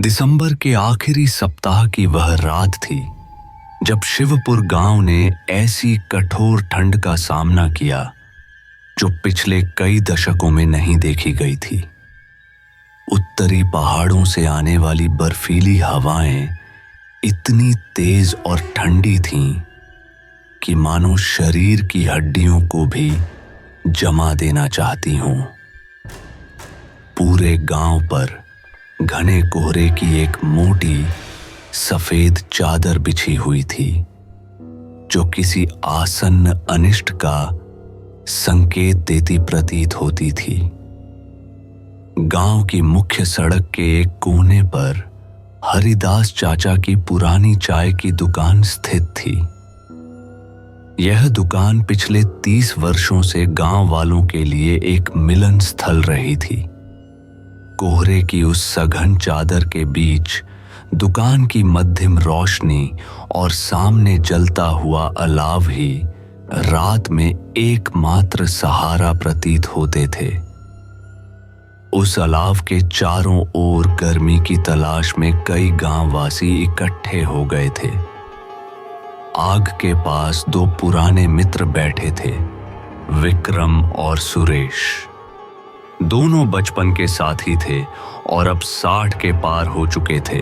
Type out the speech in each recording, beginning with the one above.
दिसंबर के आखिरी सप्ताह की वह रात थी जब शिवपुर गांव ने ऐसी कठोर ठंड का सामना किया जो पिछले कई दशकों में नहीं देखी गई थी। उत्तरी पहाड़ों से आने वाली बर्फीली हवाएं इतनी तेज और ठंडी थीं कि मानो शरीर की हड्डियों को भी जमा देना चाहती हों। पूरे गांव पर घने कोहरे की एक मोटी सफेद चादर बिछी हुई थी जो किसी आसन्न अनिष्ट का संकेत देती प्रतीत होती थी। गांव की मुख्य सड़क के एक कोने पर हरिदास चाचा की पुरानी चाय की दुकान स्थित थी। यह दुकान पिछले 30 वर्षों से गांव वालों के लिए एक मिलन स्थल रही थी। कोहरे की उस सघन चादर के बीच दुकान की मध्यम रोशनी और सामने जलता हुआ अलाव ही रात में एकमात्र सहारा प्रतीत होते थे। उस अलाव के चारों ओर गर्मी की तलाश में कई गांववासी इकट्ठे हो गए थे। आग के पास दो पुराने मित्र बैठे थे, विक्रम और सुरेश। दोनों बचपन के साथी थे और अब 60 के पार हो चुके थे।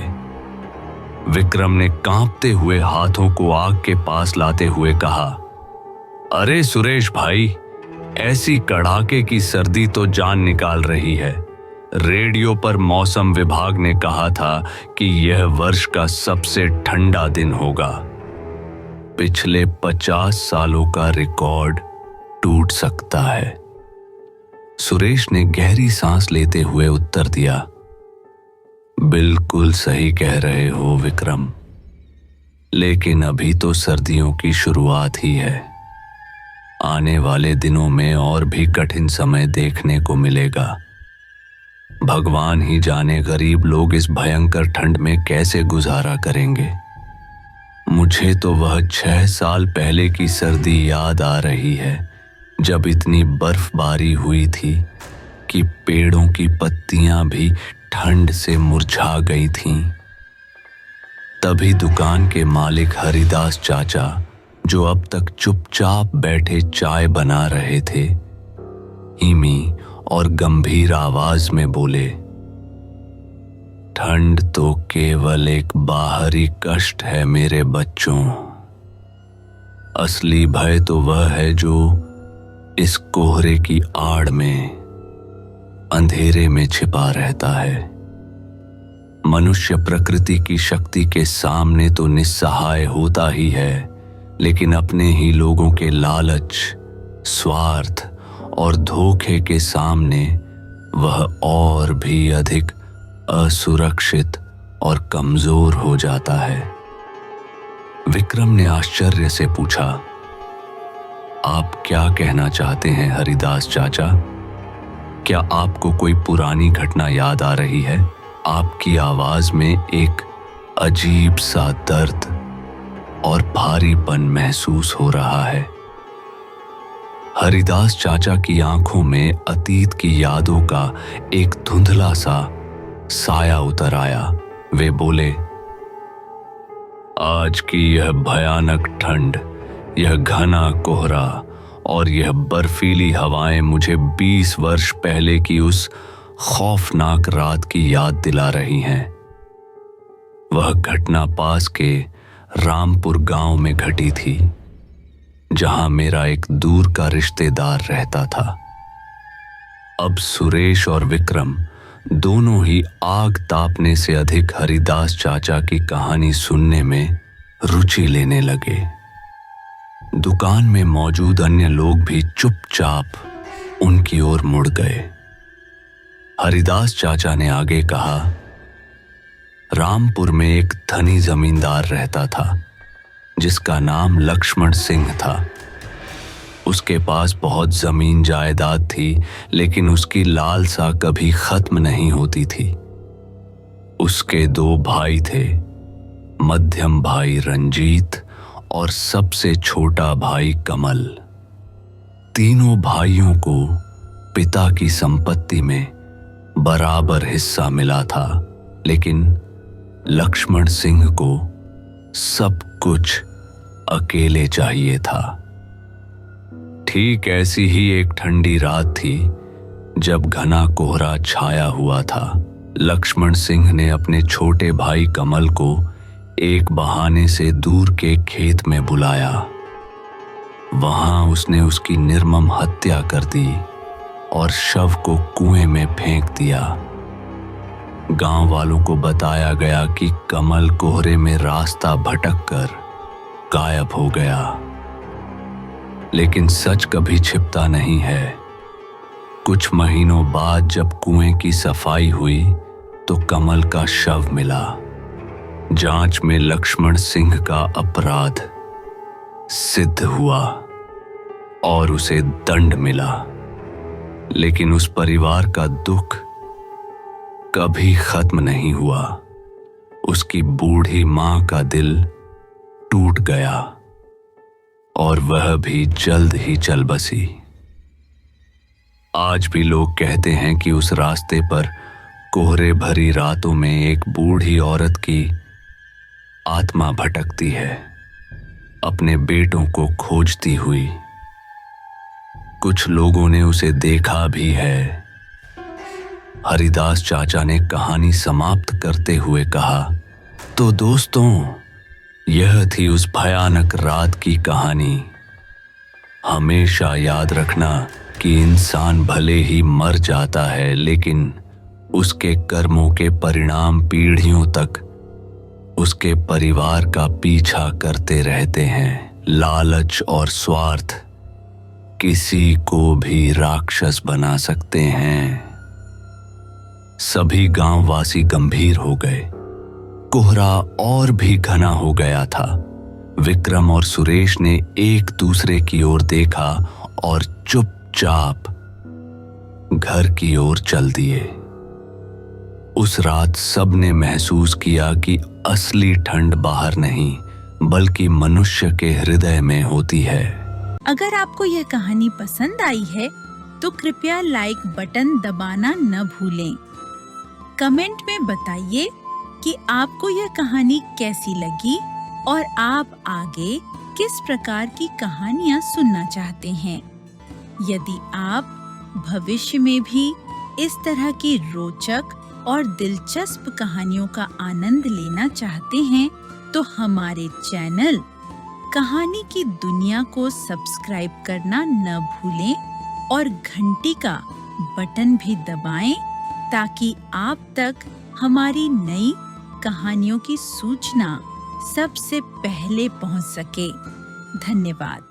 विक्रम ने कांपते हुए हाथों को आग के पास लाते हुए कहा, अरे सुरेश भाई, ऐसी कड़ाके की सर्दी तो जान निकाल रही है। रेडियो पर मौसम विभाग ने कहा था कि यह वर्ष का सबसे ठंडा दिन होगा। पिछले 50 सालों का रिकॉर्ड टूट सकता है। सुरेश ने गहरी सांस लेते हुए उत्तर दिया, बिल्कुल सही कह रहे हो विक्रम, लेकिन अभी तो सर्दियों की शुरुआत ही है। आने वाले दिनों में और भी कठिन समय देखने को मिलेगा। भगवान ही जाने गरीब लोग इस भयंकर ठंड में कैसे गुजारा करेंगे। मुझे तो वह 6 साल पहले की सर्दी याद आ रही है जब इतनी बर्फबारी हुई थी कि पेड़ों की पत्तियां भी ठंड से मुरझा गई थीं। तभी दुकान के मालिक हरिदास चाचा, जो अब तक चुपचाप बैठे चाय बना रहे थे, धीमी और गंभीर आवाज में बोले, ठंड तो केवल एक बाहरी कष्ट है मेरे बच्चों। असली भय तो वह है जो इस कोहरे की आड़ में अंधेरे में छिपा रहता है। मनुष्य प्रकृति की शक्ति के सामने तो निस्सहाय होता ही है, लेकिन अपने ही लोगों के लालच, स्वार्थ और धोखे के सामने वह और भी अधिक असुरक्षित और कमजोर हो जाता है। विक्रम ने आश्चर्य से पूछा, आप क्या कहना चाहते हैं हरिदास चाचा? क्या आपको कोई पुरानी घटना याद आ रही है? आपकी आवाज में एक अजीब सा दर्द और भारीपन महसूस हो रहा है। हरिदास चाचा की आंखों में अतीत की यादों का एक धुंधला सा साया उतर आया। वे बोले, आज की यह भयानक ठंड, यह घना कोहरा और यह बर्फीली हवाएं मुझे 20 वर्ष पहले की उस खौफनाक रात की याद दिला रही हैं। वह घटना पास के रामपुर गांव में घटी थी, जहां मेरा एक दूर का रिश्तेदार रहता था। अब सुरेश और विक्रम दोनों ही आग तापने से अधिक हरिदास चाचा की कहानी सुनने में रुचि लेने लगे। दुकान में मौजूद अन्य लोग भी चुपचाप उनकी ओर मुड़ गए। हरिदास चाचा ने आगे कहा, रामपुर में एक धनी जमींदार रहता था जिसका नाम लक्ष्मण सिंह था। उसके पास बहुत जमीन जायदाद थी, लेकिन उसकी लालसा कभी खत्म नहीं होती थी। उसके 2 भाई थे, मध्यम भाई रंजीत और सबसे छोटा भाई कमल। तीनों भाइयों को पिता की संपत्ति में बराबर हिस्सा मिला था, लेकिन लक्ष्मण सिंह को सब कुछ अकेले चाहिए था। ठीक ऐसी ही एक ठंडी रात थी जब घना कोहरा छाया हुआ था। लक्ष्मण सिंह ने अपने छोटे भाई कमल को एक बहाने से दूर के खेत में बुलाया। वहां उसने उसकी निर्मम हत्या कर दी और शव को कुएं में फेंक दिया। गांव वालों को बताया गया कि कमल कोहरे में रास्ता भटककर गायब हो गया। लेकिन सच कभी छिपता नहीं है। कुछ महीनों बाद जब कुएं की सफाई हुई तो कमल का शव मिला। जांच में लक्ष्मण सिंह का अपराध सिद्ध हुआ और उसे दंड मिला। लेकिन उस परिवार का दुख कभी खत्म नहीं हुआ। उसकी बूढ़ी मां का दिल टूट गया और वह भी जल्द ही चल बसी। आज भी लोग कहते हैं कि उस रास्ते पर कोहरे भरी रातों में एक बूढ़ी औरत की आत्मा भटकती है, अपने बेटों को खोजती हुई। कुछ लोगों ने उसे देखा भी है। हरिदास चाचा ने कहानी समाप्त करते हुए कहा, तो दोस्तों, यह थी उस भयानक रात की कहानी। हमेशा याद रखना कि इंसान भले ही मर जाता है, लेकिन उसके कर्मों के परिणाम पीढ़ियों तक उसके परिवार का पीछा करते रहते हैं। लालच और स्वार्थ किसी को भी राक्षस बना सकते हैं। सभी गांववासी गंभीर हो गए। कोहरा और भी घना हो गया था। विक्रम और सुरेश ने एक दूसरे की ओर देखा और चुपचाप घर की ओर चल दिए। उस रात सबने महसूस किया कि असली ठंड बाहर नहीं, बल्कि मनुष्य के हृदय में होती है। अगर आपको यह कहानी पसंद आई है तो कृपया लाइक बटन दबाना न भूलें। कमेंट में बताइए कि आपको यह कहानी कैसी लगी और आप आगे किस प्रकार की कहानियाँ सुनना चाहते हैं। यदि आप भविष्य में भी इस तरह की रोचक और दिलचस्प कहानियों का आनंद लेना चाहते हैं तो हमारे चैनल कहानी की दुनिया को सब्सक्राइब करना न भूलें और घंटी का बटन भी दबाएं ताकि आप तक हमारी नई कहानियों की सूचना सबसे पहले पहुंच सके। धन्यवाद।